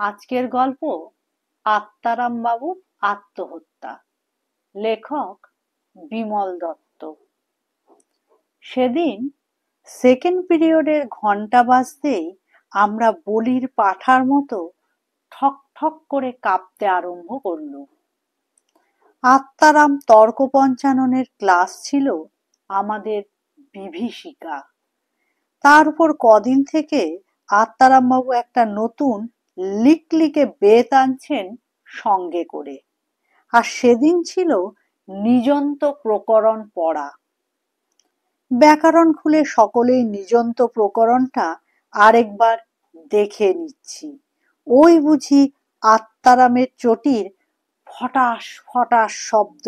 আজকের গল্প আত্মারাম বাবুর আত্মহত্যা। লেখক বিমল দত্ত। সেদিন সেকেন্ড পিরিয়ডের ঘন্টা বাজতেই আমরা বলির পাঁঠার মতো ঠক ঠক করে কাঁপতে আরম্ভ করল। আত্মারাম তর্ক পঞ্চাননের ক্লাস ছিল আমাদের বিভীষিকা। তার উপর কদিন থেকে আত্মারাম বাবু একটা নতুন লিকলিকে বেত আনছেন সঙ্গে করে, আর সেদিন ছিল নিযন্ত প্রকরণ পড়া। ব্যাকরণ খুলে সকলেই নিযন্ত প্রকরণটা আরেকবার দেখে নিচ্ছি। ওই বুঝি আত্মারামের চটির ফটাস ফটাস শব্দ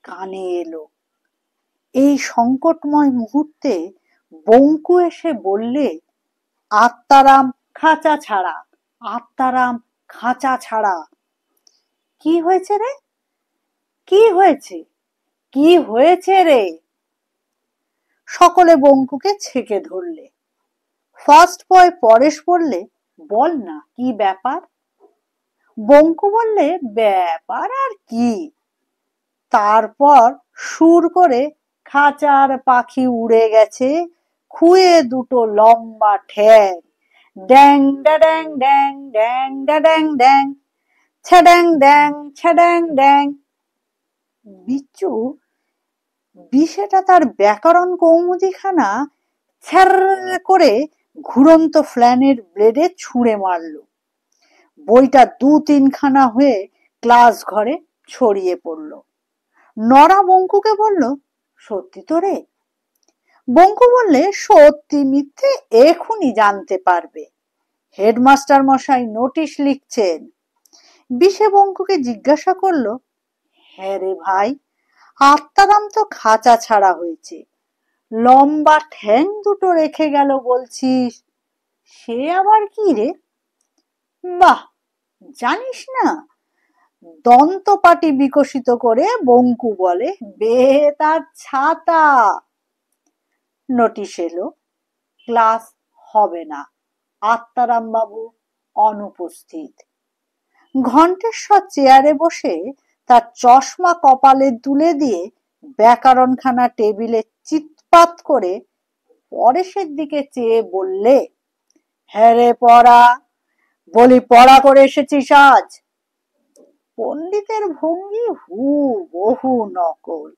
কানে এলো। এই সংকটময় মুহূর্তে বঙ্কু এসে বললে, আত্মারাম খাঁচা ছাড়া, আত্মারাম খাঁচা ছাড়া। কি হয়েছে রে? কি হয়েছে? কি হয়েছে রে? সকলে বঙ্কুকে ছেঁকে ধরলে। ফার্স্ট বয় পরেশ বললে, বল না কি ব্যাপার? বঙ্কু বললে, ব্যাপার আর কি। তারপর সুর করে খাঁচার পাখি উড়ে গেছে, খুয়ে দুটো লম্বা ঠ্যাং, ড্যাং ড্যাং ড্যাং ড্যাং ড্যাং ড্যাং, ছ্যাড্যাং ড্যাং ছ্যাড্যাং ড্যাং। বিচ্ছু বিষেটা তার ব্যাকরণ কৌমুদিখানা ছ্যার করে ঘুরন্ত ফ্ল্যানের ব্লেডে ছুঁড়ে মারল। বইটা দু তিনখানা হয়ে ক্লাস ঘরে ছড়িয়ে পড়ল। নরা বঙ্কুকে বলল, সত্যি তো রে? বঙ্কু বললে, সত্যি মিথ্যে এখনই জানতে পারবে, হেডমাস্টার মশাই নোটিশ লিখছেন। বিষে বঙ্কুকে জিজ্ঞাসা করলো, হ্যাঁ রে ভাই, আত্মারাম তো খাঁচা ছাড়া হয়েছে, লম্বা ঠ্যাং দুটো রেখে গেল বলছিস, সে আবার কি রে? বাহ, জানিস না? দন্তপাটি বিকশিত করে বঙ্কু বলে, বেত আর ছাতা। নোটিশ এলো, ক্লাস হবে না, আত্মারাম বাবু অনুপস্থিত। ঘণ্টেশ্বর চেয়ারে বসে তার চশমা কপালে তুলে দিয়ে ব্যাকরণখানা টেবিলে চিৎপাত করে পরেশের দিকে চেয়ে বললে, হ্যাঁ রে পড়া, বলি পড়া করে এসেছিস আজ? পণ্ডিতের ভঙ্গি বহু নকল।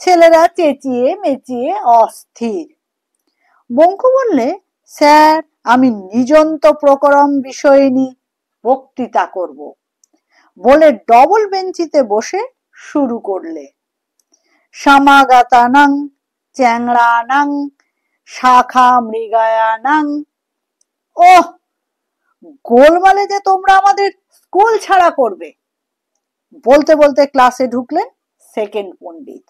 ছেলেরা চেঁচিয়ে মেচিয়ে অস্থির। বঙ্কু বললে, স্যার, আমি নিযন্ত প্রকরণ বিষয়ে নিয়ে বক্তৃতা করব, বলে ডবল বেঞ্চিতে বসে শুরু করলে, সমাগতানাং চ্যাংড়ানাং শাখা মৃগায়ানাং। ওহ, গোলমালে যে তোমরা আমাদের স্কুল ছাড়া করবে। বলতে বলতে ক্লাসে ঢুকলেন সেকেন্ড পণ্ডিত।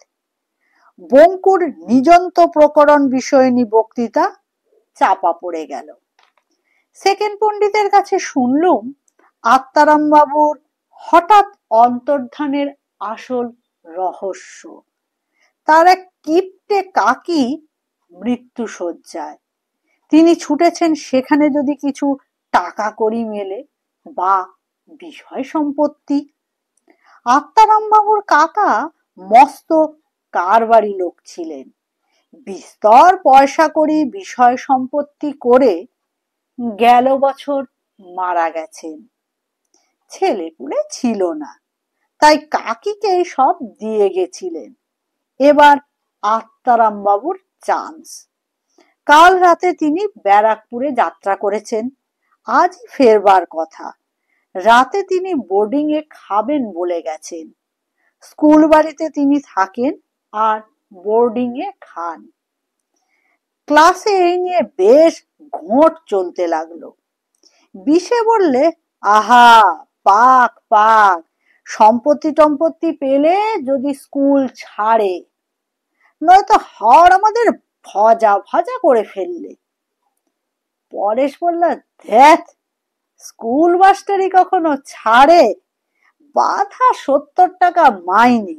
বঙ্কুর নিযন্ত প্রকরণ বিষয় নিয়ে বক্তৃতা চাপা পড়ে গেল। সেকেন্ড পণ্ডিতের কাছে শুনলুম আত্মারাম বাবুর হঠাৎ অন্তর্ধানের আসল রহস্য। তার এক কিপ্টে কাকি মৃত্যু শয্যায়। তিনি ছুটেছেন সেখানে যদি কিছু টাকা কড়ি মেলে বা বিষয় সম্পত্তি। আত্মারাম বাবুর কাকা মস্ত কারবারি লোক ছিলেন, বিস্তর পয়সা কড়ি বিষয় সম্পত্তি করে গেল বছর মারা গেছেন। ছেলেপুলে ছিল না, তাই কাকিকে সব দিয়ে গেছিলেন। এবার আত্মারাম বাবুর চান্স। কাল রাতে তিনি ব্যারাকপুরে যাত্রা করেছেন, আজই ফেরবার কথা। রাতে তিনি বোর্ডিং এ খাবেন বলে গেছেন। স্কুল বাড়িতে তিনি থাকেন আর বোর্ডিং এ খান। ক্লাসে এই নিয়ে বেশ ঘোট চলতে লাগলো। বিষে বললে, আহা, পাক পাক, সম্পত্তি টম্পত্তি পেলে যদি স্কুল ছাড়ে, নয়তো হাড় আমাদের ভজা ভজা করে ফেললে। পরেশ বলল, ধ্যাত, স্কুল মাস্টারি কখনো ছাড়ে? বাধা 70 টাকা মাইনে।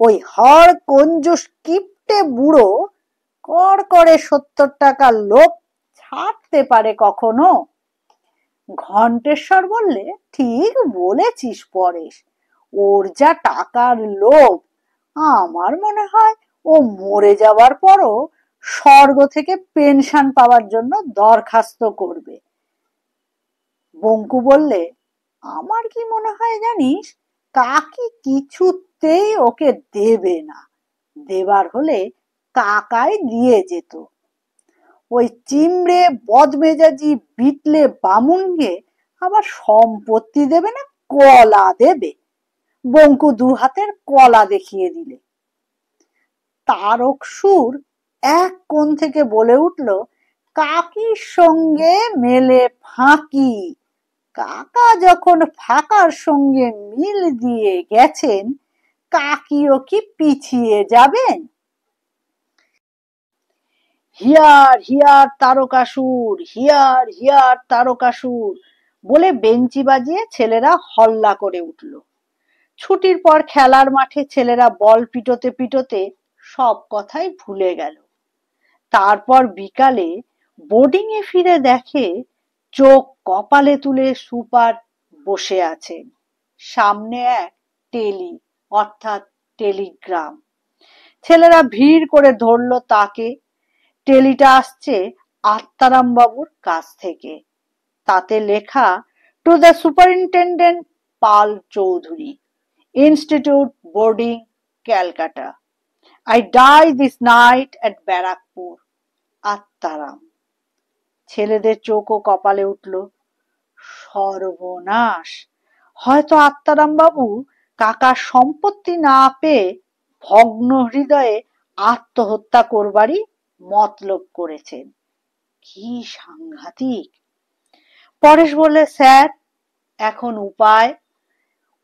ওই হাড় কঞ্জুস কিপটে বুড়ো কর করে 70 টাকার লোক ছাড়তে পারে কখনো? ঘণ্টেশ্বর বললে, ঠিক বলেছিস পরেশ, ওর যা টাকার লোভ, আমার মনে হয় ও মরে যাবার পরও স্বর্গ থেকে পেনশন পাওয়ার জন্য দরখাস্ত করবে। বঙ্কু বললে, আমার কি মনে হয় জানিস, কাকি কিছুতেই ওকে দেবে না, দেবার হলে কাকাই দিয়ে যেত। ওই চিমড়ে বদমেজাজি বিটলে বামুনকে আবার সম্পত্তি দেবে না, কলা দেবে। বঙ্কু দু হাতের কলা দেখিয়ে দিলে। তারক সুর এক কোণ থেকে বলে উঠল, কাকির সঙ্গে মেলে ফাঁকি, কাকা যখন ফাঁকার সঙ্গে মিল দিয়ে গেছেন, কাকিও কি পিছিয়ে যাবেন? Here here Tarakasur, here here Tarakasur বলে বেঞ্চি বাজিয়ে ছেলেরা হল্লা করে উঠল। ছুটির পর খেলার মাঠে ছেলেরা বল পিটোতে পিটোতে সব কথাই ভুলে গেল। তারপর বিকালে বোর্ডিং এ ফিরে দেখে চোখ কপালে তুলে সুপার বসে আছেন। সামনে এক অর্থাৎ টেলিগ্রাম। ছেলেরা ভিড় করে ধরল তাকে। টেলিটা আসছে আত্মারাম বাবুর কাছ থেকে। তাতে লেখা, to the superintendent Pal Chowdhury, institute boarding, Calcutta. I die this night at Barrackpore, Atmaram. ছেলেদের চোখ ও কপালে উঠল। সর্বনাশ! হয়তো আত্মারাম বাবু কাকার সম্পত্তি না পেয়ে ভগ্ন হৃদয়ে আত্মহত্যা করবারই মতলব করেছেন। কি সাংঘাতিক! পরেশ বললে, স্যার, এখন উপায়?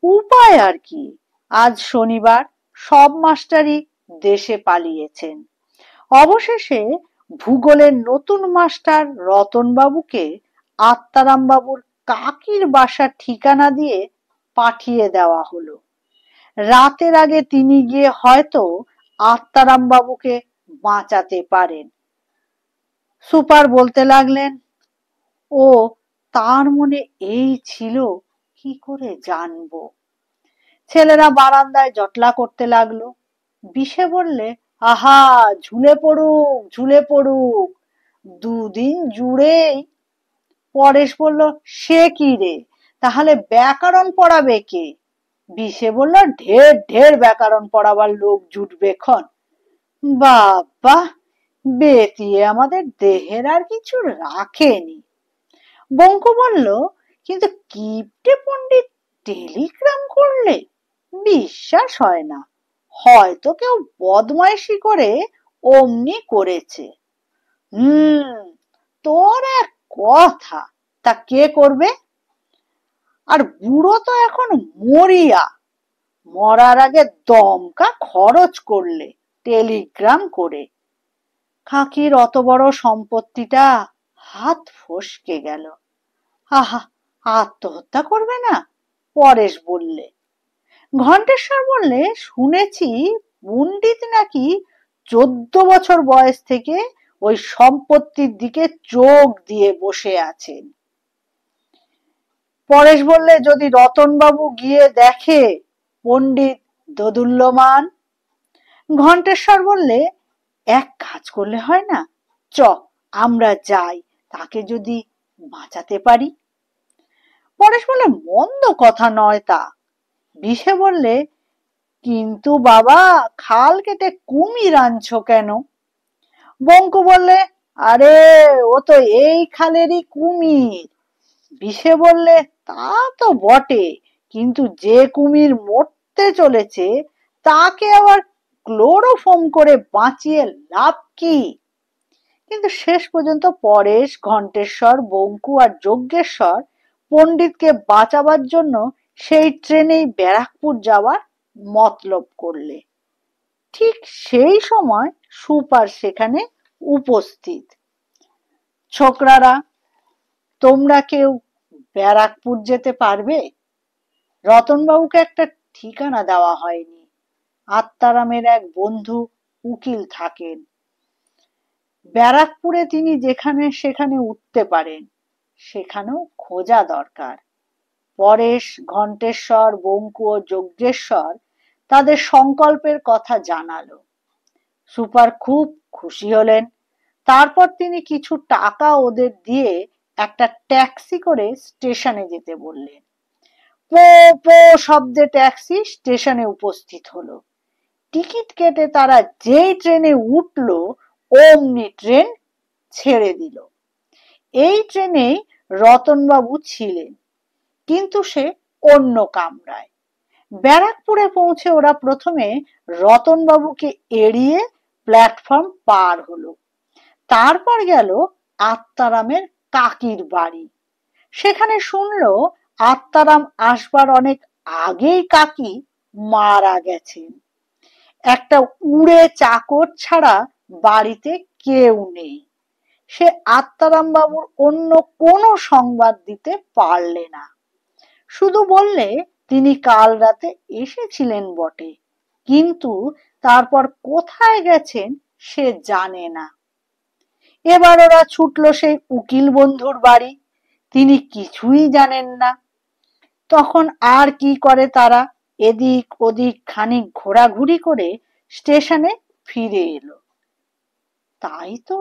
উপায় আর কি, আজ শনিবার, সব মাস্টারই দেশে পালিয়েছেন। অবশেষে ভূগোলের নতুন মাস্টার রতনবাবুকে আত্মারাম বাবুর কাকির বাসার ঠিকানা দিয়ে পাঠিয়ে দেওয়া হলো। রাতের আগে তিনি গিয়ে হয়তো আত্মারাম বাবুকে বাঁচাতে পারেন। সুপার বলতে লাগলেন, ও তার মনে এই ছিল, কি করে জানবো? ছেলেরা বারান্দায় জটলা করতে লাগলো। বিষে বললে, আহা, ঝুলে পড়ুক, ঝুলে পড়ুক, দুদিন জুড়েই। পরেশ বলল, সে কি রে, তাহলে ব্যাকরণ পড়াবে কে? বিষে বলল, ঢের ঢের ব্যাকরণ পড়াবার লোক জুটবে খন। বাবা, বেতিয়ে আমাদের দেহের আর কিছু রাখেনি। বঙ্কু বলল, কিন্তু কিপ্টে পণ্ডিত টেলিগ্রাম করলে বিশ্বাস হয় না, হয়তো কেউ বদমাইশি করে অমনি করেছে। তোর এক কথা, তা কে করবে? আর বুড়ো তো এখন মরিয়া, মরার আগে দমকা খরচ করলে টেলিগ্রাম করে। কাকির অত বড় সম্পত্তিটা হাত ফসকে গেল। আহা, আত্মহত্যা করবে না? পরেশ বললে। ঘণ্টেশ্বর বললে, শুনেছি পণ্ডিত নাকি 14 বছর বয়স থেকে ওই সম্পত্তির দিকে চোখ দিয়ে বসে আছেন। পরেশ বললে, যদি রতনবাবু গিয়ে দেখে পণ্ডিত দোদুল্যমান? ঘণ্টেশ্বর বললে, এক কাজ করলে হয় না, চ আমরা যাই, তাকে যদি বাঁচাতে পারি। পরেশ বললে, মন্দ কথা নয় তা। বিষে বললে, কিন্তু বাবা, খাল কেটে কুমির আনছো কেন? বঙ্কু বললে, আরে ও তো এই খালেরই কুমির। বিষে বললে, তা তো বটে, কিন্তু যে কুমির মরতে চলেছে তাকে আবার ক্লোরোফর্ম করে বাঁচিয়ে লাভ কি? কিন্তু শেষ পর্যন্ত পরেশ, ঘণ্টেশ্বর, বঙ্কু আর যজ্ঞেশ্বর পণ্ডিতকে বাঁচাবার জন্য সেই ট্রেনেই ব্যারাকপুর যাওয়ার মতলব করলে। ঠিক সেই সময় সুপার সেখানে উপস্থিত। ছোকরারা, তোমরা কেউ ব্যারাকপুর যেতে পারবে? রতনবাবুকে একটা ঠিকানা দেওয়া হয়নি। আত্মারামের এক বন্ধু উকিল থাকেন ব্যারাকপুরে, তিনি যেখানে সেখানে উঠতে পারেন, সেখানেও খোঁজা দরকার। পরেশ, ঘণ্টেশ্বর, বঙ্কু ও যজ্ঞেশ্বর তাদের সংকল্পের কথা জানালো। সুপার খুব খুশি হলেন। তারপর তিনি কিছু টাকা ওদের দিয়ে একটা ট্যাক্সি করে স্টেশনে যেতে বললেন। পো পো শব্দে ট্যাক্সি স্টেশনে উপস্থিত হলো। টিকিট কেটে তারা যেই ট্রেনে উঠল অমনি ট্রেন ছেড়ে দিল। এই ট্রেনেই রতনবাবু ছিলেন, কিন্তু সে অন্য কামরায়। ব্যারাকপুরে পৌঁছে ওরা প্রথমে রতনবাবুকে এড়িয়ে প্ল্যাটফর্ম পার হলো। তারপর গেল আত্মারামের কাকির বাড়ি। সেখানে শুনলো আত্মারাম আসবার অনেক আগেই কাকি মারা গেছেন। একটা উড়ে চাকর ছাড়া বাড়িতে কেউ নেই। সে আত্মারাম বাবুর অন্য কোনো সংবাদ দিতে পারলে না। শুধু বললে তিনি কাল রাতে এসেছিলেন বটে, কিন্তু তারপর কোথায় গেছেন সে জানে না। এবার ওরা ছুটল সেই উকিল বন্ধুর বাড়ি। তিনি কিছুই জানেন না। তখন আর কি করে তারা এদিক ওদিক খানিক ঘোরাঘুরি করে স্টেশনে ফিরে এলো। তাই তো,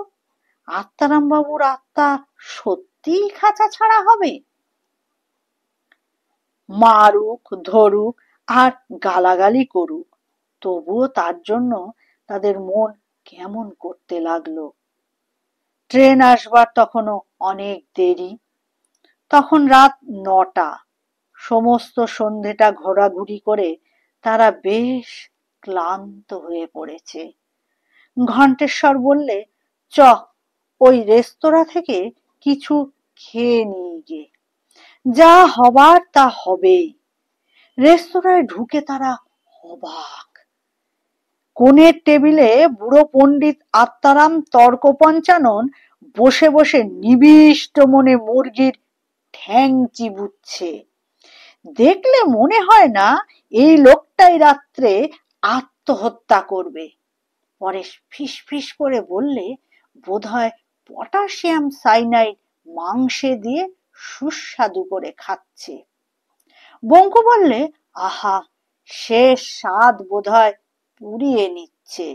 আত্মারাম বাবুর আত্মা সত্যিই খাঁচা ছাড়া হবে। মারুক, ধরুক আর গালাগালি করুক, তবুও তার জন্য তাদের মন কেমন করতে লাগলো। ট্রেন আসবার তখনও অনেক দেরি। তখন রাত 9টা। সমস্ত সন্ধেটা ঘোরাঘুরি করে তারা বেশ ক্লান্ত হয়ে পড়েছে। ঘণ্টেশ্বর বললে, চ ওই রেস্তোরাঁ থেকে কিছু খেয়ে নিয়ে গে, যা হবার তা হবেই। রেস্তোরাঁয় ঢুকে তারা অবাক। কোণের টেবিলে বুড়ো পণ্ডিত আত্মারাম তর্ক পঞ্চানন বসে বসে নিবিষ্ট মনে মুরগির ঠ্যাং চিবুচ্ছে। দেখলে মনে হয় না এই লোকটাই রাত্রে আত্মহত্যা করবে। পরেশ ফিস ফিস করে বললে, বোধহয় পটাশিয়াম সাইনাইড মাংসে দিয়ে সুস্বাদু করে খাচ্ছে। বঙ্কু বললে, আহা, শেষ স্বাদ বোধহয় পুড়িয়ে নিচ্ছে,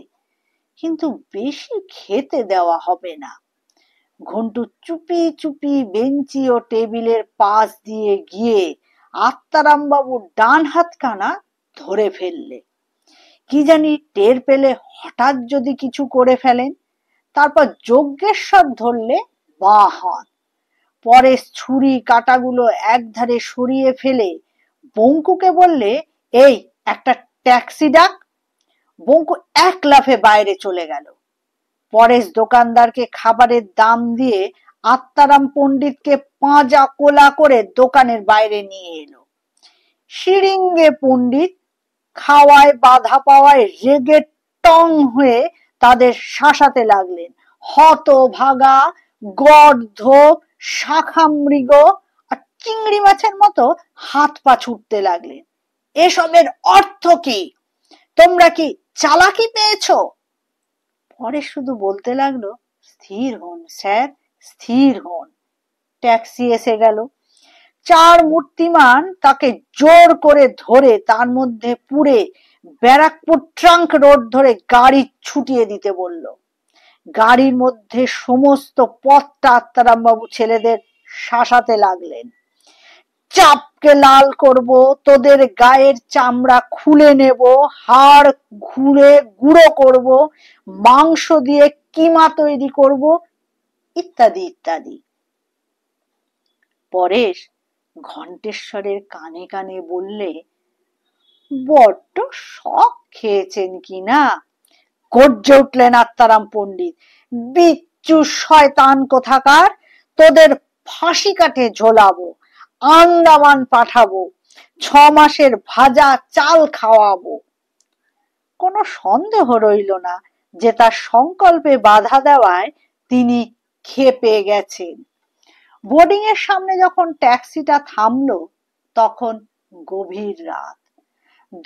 কিন্তু বেশি খেতে দেওয়া হবে না। ঘন্টু চুপি চুপি বেঞ্চি ও টেবিলের পাশ দিয়ে গিয়ে আত্মারাম বাবুর ডান হাতখানা ধরে ফেললে। কি জানি টের পেলে হঠাৎ যদি কিছু করে ফেলেন। তারপর যজ্ঞেশ্বর ধরলে বাঁ হাত। পরে ছুরি কাটাগুলো একধারে সরিয়ে ফেলে বঙ্কুকে বললে, এই একটা ট্যাক্সি ডাক। বঙ্কু এক লাফে বাইরে চলে গেল। পরেশ দোকানদারকে খাবারের দাম দিয়ে আত্মারাম পণ্ডিতকে পাঁজা কোলা করে দোকানের বাইরে নিয়ে এলো। শিরিঙ্গে পণ্ডিত খাওয়ায় বাধা পাওয়ায় রেগে টং হয়ে তাদের শাসাতে লাগলেন। হতভাগা, গর্ধব, শাখামৃগ আর চিংড়ি মাছের মতো হাত পা ছুটতে লাগলেন। এসবের অর্থ কি? তোমরা কি চালাকি পেয়েছো? পরে শুধু বলতে লাগলো, স্থির হন স্যার, স্থির হন। ট্যাক্সি এসে গেল। চার মূর্তিমান তাকে জোর করে ধরে তার মধ্যে পুরে ব্যারাকপুর ট্রাঙ্ক রোড ধরে গাড়ি ছুটিয়ে দিতে বলল। গাড়ির মধ্যে সমস্ত পথটা আত্মারাম বাবু ছেলেদের শাসাতে লাগলেন। চাপকে লাল করব, তোদের গায়ের চামড়া খুলে নেব, হাড় ঘুরে গুঁড়ো করব, মাংস দিয়ে কিমা তৈরি করব, ইত্যাদি ইত্যাদি। পরেশ ঘণ্টেশ্বরের কানে কানে বললে, বড্ড শখ খেয়েছেন কিনা। গর্জে উঠলেন আত্মারাম পণ্ডিত, বিচ্ছু শয়তান কোথাকার, তোদের ফাঁসি কাঠে ঝোলাবো, আন্দামান পাঠাবো, 6 মাসের ভাজা চাল খাওয়াবো। কোনো সন্দেহ রইল না যে তার সংকল্পে বাধা দেওয়ায় তিনি ক্ষেপে গেছেন। বোর্ডিং এর সামনে যখন ট্যাক্সিটা থামলো তখন গভীর রাত।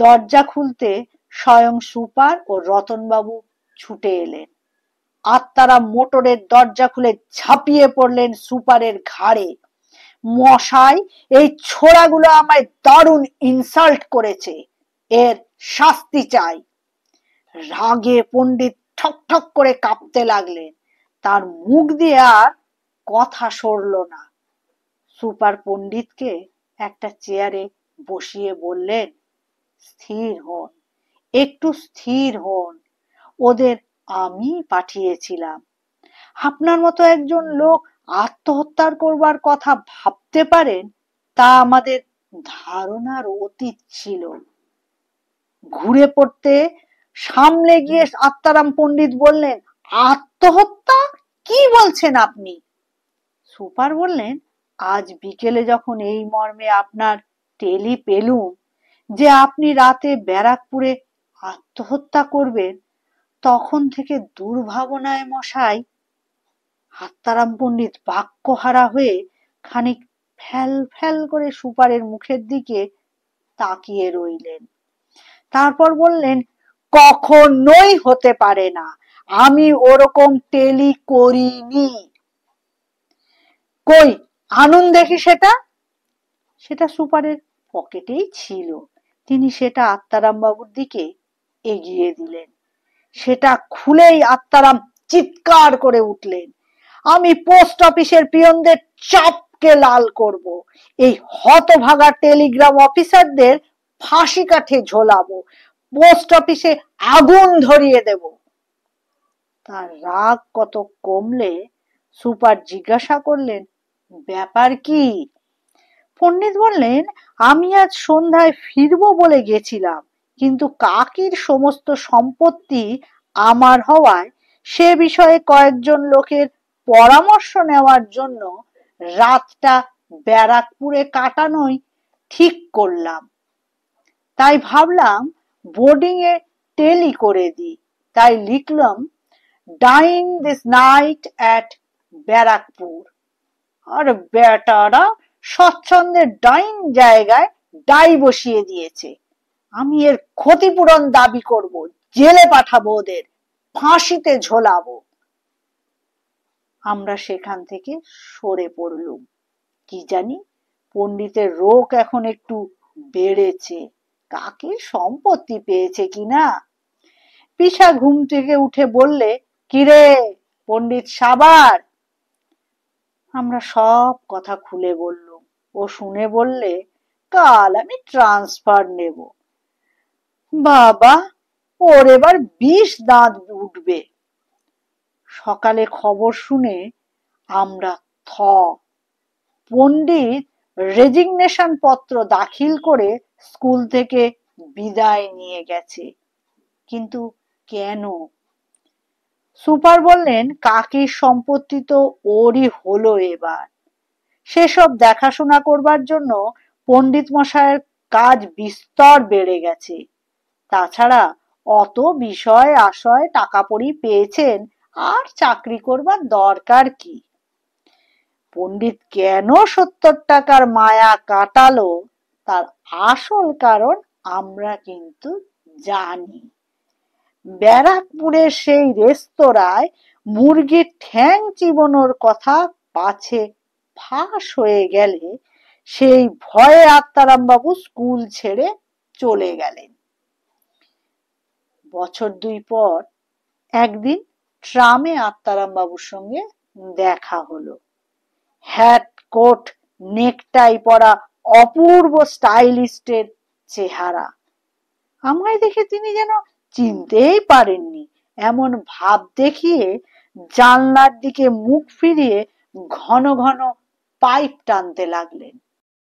দরজা খুলতে স্বয়ং সুপার ও রতনবাবু ছুটে এলেন। আত্মারাম মোটরের দরজা খুলে ঝাঁপিয়ে পড়লেন সুপারের ঘাড়ে। মশাই, এই ছোড়াগুলো আমায় দারুণ ইনসাল্ট করেছে, এর শাস্তি চাই। রাগে পণ্ডিত ঠক ঠক করে কাঁপতে লাগলেন। তার মুখ দিয়ে আর কথা সরল না। সুপার পণ্ডিতকে একটা চেয়ারে বসিয়ে বললেন, স্থির হন, একটু স্থির হন। ওদের আমি পাঠিয়েছিলাম। আপনার মতো একজন লোক আত্মহত্যা করবার কথা ভাবতে পারেন, তা আমাদের ধারণার অতীত ছিল। ঘুরে পড়তে সামনে গিয়ে আত্মারাম পণ্ডিত বললেন, আত্মহত্যা? কি বলছেন আপনি? সুপার বললেন, আজ বিকেলে যখন এই মর্মে আপনার টেলি পেলুম যে আপনি রাতে ব্যারাকপুরে আত্মহত্যা করবেন, তখন থেকে দুর্ভাবনায় মশাই। আত্মারাম পণ্ডিত বাক্যহারা হয়ে খানিক ফ্যাল ফ্যাল করে সুপারের মুখের দিকে তাকিয়ে রইলেন। তারপর বললেন, কখনোই হতে পারে না, আমি ওরকম টেলি করিনি। কই আনুন দেখি সেটা। সেটা সুপারের পকেটেই ছিল। তিনি সেটা আত্মারাম বাবুর দিকে এগিয়ে দিলেন। সেটা খুলেই আত্মারাম চিৎকার করে উঠলেন, আমি পোস্ট অফিসের পিয়নদের চাপকে লাল করব, এই হতভাগা টেলিগ্রাম অফিসারদের ফাঁসি কাঠে ঝোলাবো, পোস্ট অফিসে আগুন ধরিয়ে দেব। তার রাগ কত কমলে সুপার জিজ্ঞাসা করলেন, ব্যাপার কি? পণ্ডিত বললেন, আমি আজ সন্ধ্যায় ফিরবো বলে গেছিলাম, কিন্তু কাকির সমস্ত সম্পত্তি আমার হওয়ায় সে বিষয়ে কয়েকজন লোকের পরামর্শ নেওয়ার জন্য রাতটা ব্যারাকপুরে কাটানোই ঠিক করলাম। তাই ভাবলাম বোর্ডিং এ টেলি করে দিই। তাই লিখলাম, dine this night at Barrackpore. আর বেটারা স্বচ্ছন্দের ডাইন জায়গায় ডাই বসিয়ে দিয়েছে। আমি এর ক্ষতিপূরণ দাবি করব, জেলে পাঠাবো, ওদের ফাঁসিতে ঝোলাবো। আমরা সেখান থেকে সরে পড়লুম। কি জানি পণ্ডিতের রোগ এখন একটু বেড়েছে, কাকির সম্পত্তি পেয়েছে কিনা। পিসা ঘুম থেকে উঠে বললে, কিরে পণ্ডিত সাবার? আমরা সব কথা খুলে বললুম। ও শুনে বললে, কাল আমি ট্রান্সফার নেব। বাবা, ওর এবার 20 দাঁত উঠবে। সকালে খবর শুনে আমরা থ। পণ্ডিত রেজিগনেশন পত্র দাখিল করে স্কুল থেকে বিদায় নিয়ে গেছে। কিন্তু কেন? সুপার বললেন, কাকির সম্পত্তি তো ওরই হলো এবার। সেসব দেখাশোনা করবার জন্য পণ্ডিত মশায়ের কাজ বিস্তর বেড়ে গেছে। তাছাড়া অত বিষয় আশয় টাকা পড়ি পেয়েছেন, আর চাকরি করবার দরকার কি? পণ্ডিত কেন 70 টাকার মায়া কাটালো তার আসল কারণ আমরা কিন্তু জানি। ব্যারাকপুরের সেই রেস্তোরাঁয় মুরগির ঠ্যাং চিবোনোর কথা পাছে ফাঁস হয়ে গেলে সেই ভয়ে আত্মারাম বাবু স্কুল ছেড়ে চলে গেলেন। বছর 2 পর একদিন ট্রামে আত্মারাম বাবুর সঙ্গে দেখা হলো। হ্যাট কোট নেকটাই পরা অপূর্ব স্টাইলিস্টের চেহারা। আমায় দেখে তিনি যেন চিনতেই পারেননি, এমন ভাব দেখিয়ে জানলার দিকে মুখ ফিরিয়ে ঘন ঘন পাইপ টানতে লাগলেন।